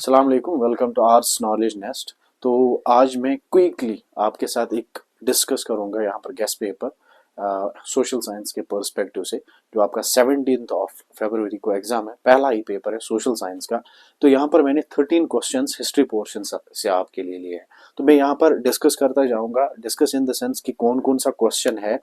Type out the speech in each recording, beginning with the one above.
अस्सलाम वालेकुम, welcome to ours knowledge nest. तो आज मैं क्विकली आपके साथ एक डिस्कस करूंगा यहाँ पर गेस्ट पेपर सोशल साइंस के पर्सपेक्टिव से, जो आपका 17 ऑफ फरवरी को एग्जाम है। पहला ही पेपर है सोशल साइंस का। तो यहाँ पर मैंने 13 क्वेश्चंस हिस्ट्री पोर्शन से आपके लिए लिए हैं। तो मैं यहाँ पर डिस्कस करता जाऊंगा, डिस्कस इन द सेंस कि कौन कौन सा क्वेश्चन है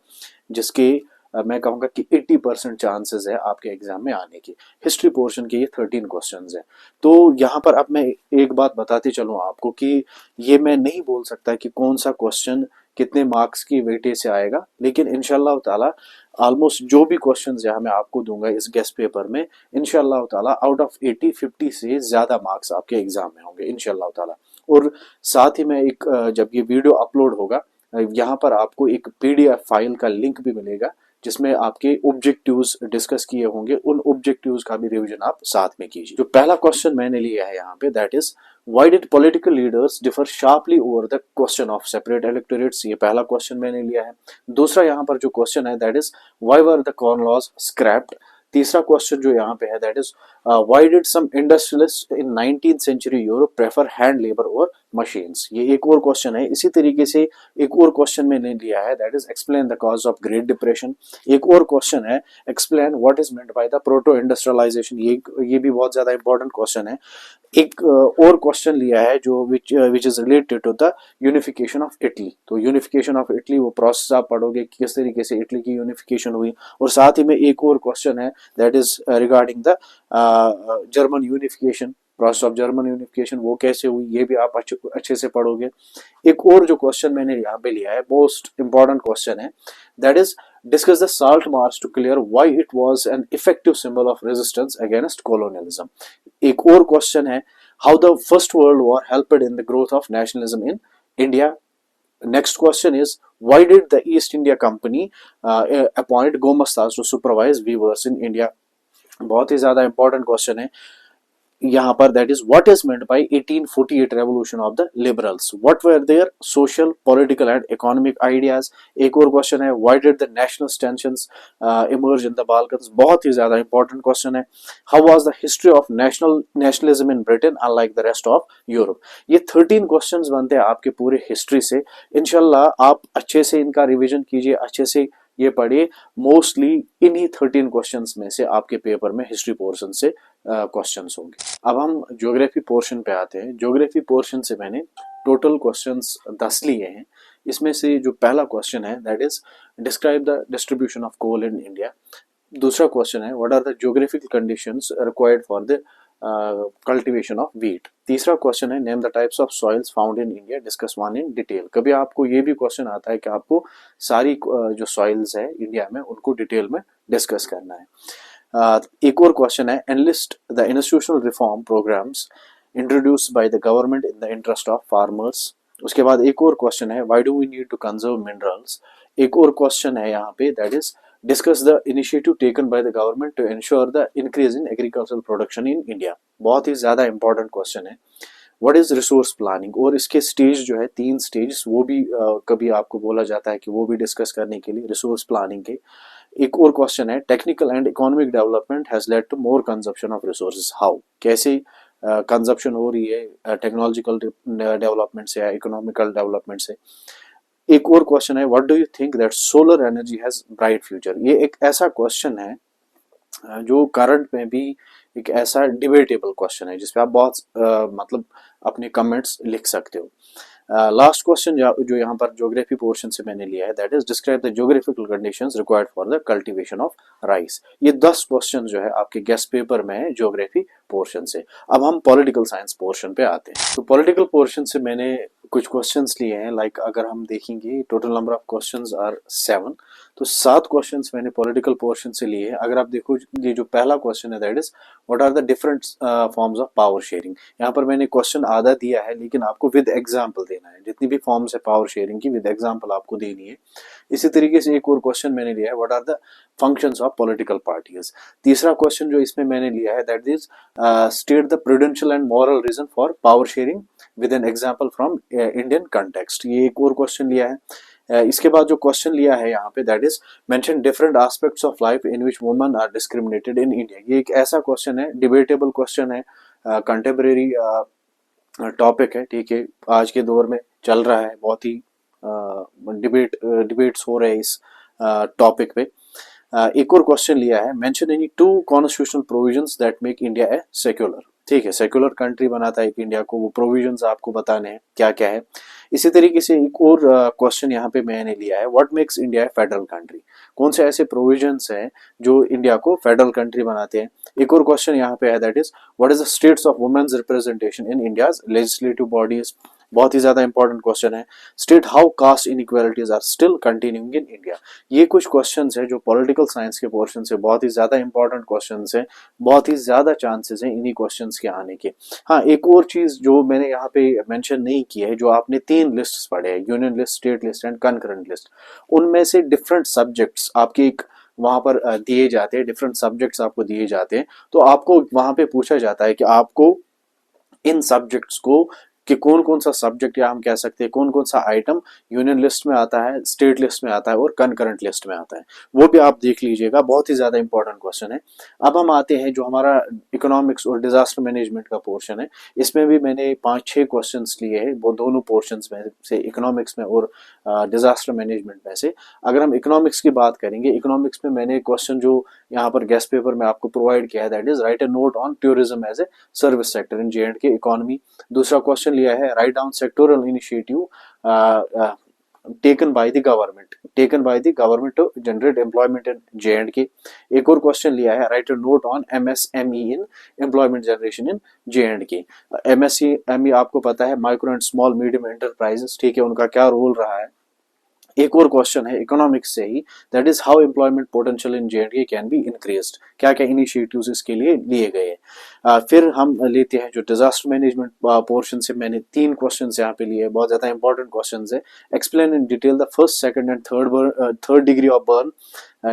जिसके मैं कहूँगा कि 80% चांसेस है आपके एग्जाम में आने की। हिस्ट्री पोर्शन के ये 13 क्वेश्चंस हैं। तो यहाँ पर अब मैं एक बात बताते चलूँ आपको कि ये मैं नहीं बोल सकता कि कौन सा क्वेश्चन कितने मार्क्स की वेटेज से आएगा, लेकिन इंशाल्लाह ताला ऑलमोस्ट जो भी क्वेश्चंस यहाँ मैं आपको दूंगा इस गेस्ट पेपर में, इंशाल्लाह ताला आउट ऑफ 80 50 से ज्यादा मार्क्स आपके एग्जाम में होंगे इंशाल्लाह ताला। और साथ ही मैं एक जब ये वीडियो अपलोड होगा यहाँ पर आपको एक पीडीएफ फाइल का लिंक भी मिलेगा जिसमें आपके ऑब्जेक्टिव्स डिस्कस किए होंगे। उन ऑब्जेक्टिव्स का भी रिवीजन आप साथ में कीजिए। जो पहला क्वेश्चन मैंने लिया है यहाँ पे, that is why did political leaders differ sharply over the question of separate electorates. ये पहला क्वेश्चन मैंने लिया है। दूसरा यहाँ पर जो क्वेश्चन है that is why were the corn laws scrapped. तीसरा क्वेश्चन जो यहाँ पे है that is why did some industrialist in 19th century Europe prefer hand labour और मशीन्स। ये एक और क्वेश्चन है। इसी तरीके से एक और क्वेश्चन मैंने लिया है that is explain the cause of great depression. एक और क्वेश्चन है explain what is meant by the proto industrialization. ये भी बहुत ज्यादा इंपॉर्टेंट क्वेश्चन है। एक और क्वेश्चन लिया है जो which is related to the unification of Italy. तो यूनिफिकेशन ऑफ इटली वो प्रोसेस आप पढ़ोगे किस तरीके से इटली की यूनिफिकेशन हुई। और साथ ही में एक और क्वेश्चन है that is regarding the German unification, process of German unification वो कैसे हुई, ये भी आप अच्छे से पढ़ोगे। एक और जो क्वेश्चन मैंने यहाँ पे लिया है मोस्ट इंपॉर्टेंट क्वेश्चन है that is discuss the salt march to clear why it was an effective symbol of resistance against colonialism। एक और क्वेश्चन है how the first world war helped in the growth of nationalism in India। Next question is why did the East India Company appoint Gomastas to supervise weavers in India। बहुत ही ज्यादा important question है यहाँ पर, that is what is meant bye 1848 revolution of the liberals, what were their social political and economic ideas. एक और question है why did the national tensions emerge in the Balkans. बहुत ही ज्यादा इंपॉर्टेंट क्वेश्चन है। How was the history of nationalism in Britain unlike the rest of Europe. ये 13 questions बनते हैं आपके पूरे हिस्ट्री से। इंशाल्लाह आप अच्छे से इनका रिविजन कीजिए, अच्छे से ये पढ़िए। मोस्टली इन्हीं 13 क्वेश्चंस में से आपके पेपर में हिस्ट्री पोर्शन से क्वेश्चंस होंगे। अब हम ज्योग्राफी पोर्शन पे आते हैं। ज्योग्राफी पोर्शन से मैंने टोटल क्वेश्चंस 10 लिए हैं। इसमें से जो पहला क्वेश्चन है that is describe the distribution of coal in India. दूसरा क्वेश्चन है what are the geographical conditions required for the cultivation of wheat. तीसरा क्वेश्चन है name the types of soils found in India, discuss one in detail. कभी आपको ये भी question आता है कि आपको सारी जो सॉइल्स है इंडिया में उनको डिटेल में डिस्कस करना है। एक और क्वेश्चन है enlist the institutional reform programmes introduced by the government in the interest of farmers. उसके बाद एक और क्वेश्चन है why do we need to conserve minerals. एक और क्वेश्चन है यहाँ पे that is discuss the initiative taken by the government to ensure the increase in agricultural production in India. बहुत ही ज्यादा इंपॉर्टेंट क्वेश्चन है। व्हाट इज रिसोर्स प्लानिंग, और इसके स्टेज जो है 3 स्टेज वो भी कभी आपको बोला जाता है कि वो भी डिस्कस करने के लिए रिसोर्स प्लानिंग के। एक और क्वेश्चन है technical and economic development has led to more consumption of resources, how, कैसे कंजप्शन हो रही है टेक्नोलॉजिकल डेवलपमेंट से या इकोनॉमिकल डेवलपमेंट से। एक और क्वेश्चन है what do you think that solar energy has bright future. ये एक ऐसा क्वेश्चन है जो करंट में भी एक ऐसा डिबेटेबल क्वेश्चन है जिसपे आप बहुत मतलब अपने कमेंट्स लिख सकते हो। लास्ट क्वेश्चन जो यहाँ पर ज्योग्राफी पोर्शन से मैंने लिया है that is describe the geographical conditions required for the cultivation of rice. ये 10 क्वेश्चन जो है आपके गेस्ट पेपर में है ज्योग्राफी पोर्शन से। अब हम पॉलिटिकल साइंस पोर्शन पे आते हैं। तो पॉलिटिकल पोर्शन से मैंने कुछ क्वेश्चंस लिए हैं। लाइक अगर हम देखेंगे total number of questions are 7। तो 7 क्वेश्चंस मैंने पॉलिटिकल पोर्शन से लिए हैं। अगर आप देखो ये जो पहला क्वेश्चन है that is what are the different forms of power sharing. यहाँ पर मैंने क्वेश्चन आधा दिया है लेकिन आपको विद एग्जाम्पल देना है। जितनी भी फॉर्म्स है पावर शेयरिंग की विद एग्जाम्पल आपको देनी है। इसी तरीके से एक और क्वेश्चन मैंने लिया है what are the functions of political parties. तीसरा क्वेश्चन जो इसमें मैंने लिया है that is state the prudential and moral reason for power sharing with an example from Indian context. ये एक और क्वेश्चन लिया है। इसके बाद जो क्वेश्चन लिया है यहाँ पे that is mention different aspects of life in which women are discriminated in India. ये एक ऐसा क्वेश्चन है, डिबेटेबल क्वेश्चन है। कंटेम्प्रेरी टॉपिक है, ठीक है, आज के दौर में चल रहा है, बहुत ही डिबेट्स हो रहे हैं इस टॉपिक पे। एक और क्वेश्चन लिया है, mention any 2 constitutional provisions that make India A secular. ठीक है, सेक्युलर कंट्री बनाता है एक इंडिया को, वो प्रोविजंस आपको बताने हैं क्या क्या है। इसी तरीके से एक और क्वेश्चन यहाँ पे मैंने लिया है, what makes India A federal country. कौन से ऐसे प्रोविजंस हैं जो इंडिया को फेडरल कंट्री बनाते हैं। एक और क्वेश्चन यहाँ पे है, that is what is the status of women's representation in India's legislative bodies. बहुत ही ज्यादा इंपॉर्टेंट क्वेश्चन है। State how caste inequalities are still continuing in India. ये कुछ क्वेश्चंस है जो पॉलिटिकल साइंस के पोर्शन से बहुत ही ज्यादा इंपॉर्टेंट क्वेश्चंस है, बहुत ही ज्यादा चांसेस हैं इन्हीं क्वेश्चंस के आने के। हाँ, एक और चीज जो मैंने यहाँ पे मेंशन नहीं की है, जो आपने 3 लिस्ट्स पढ़े हैं, union list, state list and concurrent list, उनमें से डिफरेंट सब्जेक्ट्स आपके एक वहां पर दिए जाते हैं, डिफरेंट सब्जेक्ट्स आपको दिए जाते हैं। तो आपको वहां पे पूछा जाता है कि आपको इन सब्जेक्ट्स को कि कौन कौन सा सब्जेक्ट, या हम कह सकते हैं कौन कौन सा आइटम यूनियन लिस्ट में आता है, स्टेट लिस्ट में आता है और कनकरेंट लिस्ट में आता है, वो भी आप देख लीजिएगा, बहुत ही ज्यादा इंपॉर्टेंट क्वेश्चन है। अब हम आते हैं जो हमारा इकोनॉमिक्स और डिजास्टर मैनेजमेंट का पोर्शन है, इसमें भी मैंने 5-6 क्वेश्चंस लिए हैं, वो दोनों पोर्शंस में से, इकोनॉमिक्स में और डिजास्टर मैनेजमेंट में से। अगर हम इकोनॉमिक्स की बात करेंगे, इकोनॉमिक्स में मैंने क्वेश्चन जो यहाँ पर गेस्ट पेपर में आपको प्रोवाइड किया है, that is write a note on tourism as a service sector in J&K economy. दूसरा क्वेश्चन लिया है, write down sectoral initiative taken by the government to generate employment in J&K। एक और question लिया है, right a note on MSME in employment generation in J&K। MSME आपको पता है, micro and small medium enterprises, ठीक है, उनका क्या रोल रहा है। एक और क्वेश्चन है इकोनॉमिक्स से ही, that is how employment potential in J&K can be increased, क्या क्या इनिशिएटिव्स इसके लिए लिए गए हैं। फिर हम लेते हैं जो डिजास्टर मैनेजमेंट पोर्शन से, मैंने 3 क्वेश्चंस यहाँ पे लिए, बहुत ज्यादा इंपॉर्टेंट क्वेश्चंस है। Explain in detail the first, second and third degree of burn.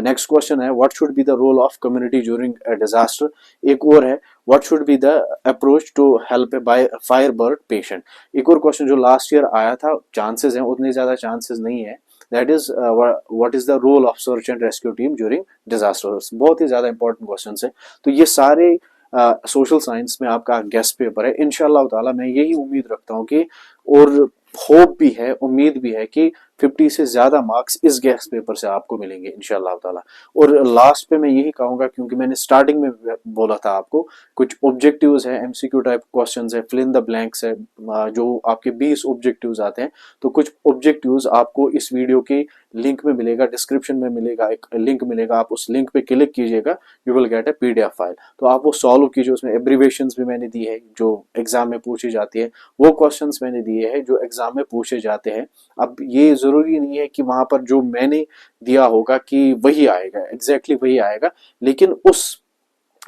Next question है, what should be the role of community during disaster. एक और है, what should be the approach to help by fire burn patient. एक और question जो last year आया था, chances हैं, उतने ज्यादा चांसेस नहीं है, that is what is the role of search and rescue team during disasters. बहुत ही ज्यादा इंपॉर्टेंट क्वेश्चन है। तो ये सारे सोशल साइंस में आपका गेस्ट पेपर है। इंशाल्लाह ताला मैं यही उम्मीद रखता हूँ कि, और होप भी है, उम्मीद भी है कि 50 से ज्यादा मार्क्स इस गेस्ट पेपर से आपको मिलेंगे इंशाल्लाह ताला। और लास्ट पे मैं यही कहूंगा, क्योंकि मैंने स्टार्टिंग में बोला था आपको, कुछ ऑब्जेक्टिव्स है, MCQ टाइप क्वेश्चंस है, फिल इन द ब्लैंक्स है, जो आपके 20 ऑब्जेक्टिव्स आते हैं। तो कुछ ऑब्जेक्टिव्स आपको इस वीडियो के लिंक में मिलेगा, डिस्क्रिप्शन में मिलेगा, एक लिंक मिलेगा, आप उस लिंक पे क्लिक कीजिएगा, you will get A PDF file. तो आप वो सॉल्व कीजिए, उसमें एब्रीवेशंस भी मैंने दी है जो एग्जाम में पूछी जाती है, वो क्वेश्चंस मैंने दिए हैं जो एग्जाम में पूछे जाते हैं। अब ये जरूरी नहीं है कि वहां पर जो मैंने दिया होगा कि वही आएगा, एग्जैक्टली वही आएगा, लेकिन उस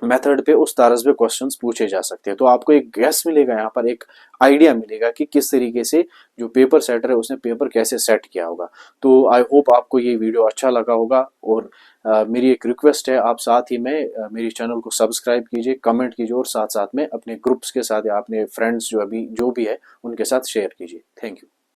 मेथड पे, उस तरह पे क्वेश्चंस पूछे जा सकते हैं। तो आपको एक गैस मिलेगा, यहाँ पर एक आइडिया मिलेगा कि किस तरीके से जो पेपर सेटर है उसने पेपर कैसे सेट किया होगा। तो आई होप आपको ये वीडियो अच्छा लगा होगा, और मेरी एक रिक्वेस्ट है, आप साथ ही में मेरी चैनल को सब्सक्राइब कीजिए, कमेंट कीजिए, और साथ साथ में अपने ग्रुप्स के साथ या अपने फ्रेंड्स जो भी है उनके साथ शेयर कीजिए। Thank you.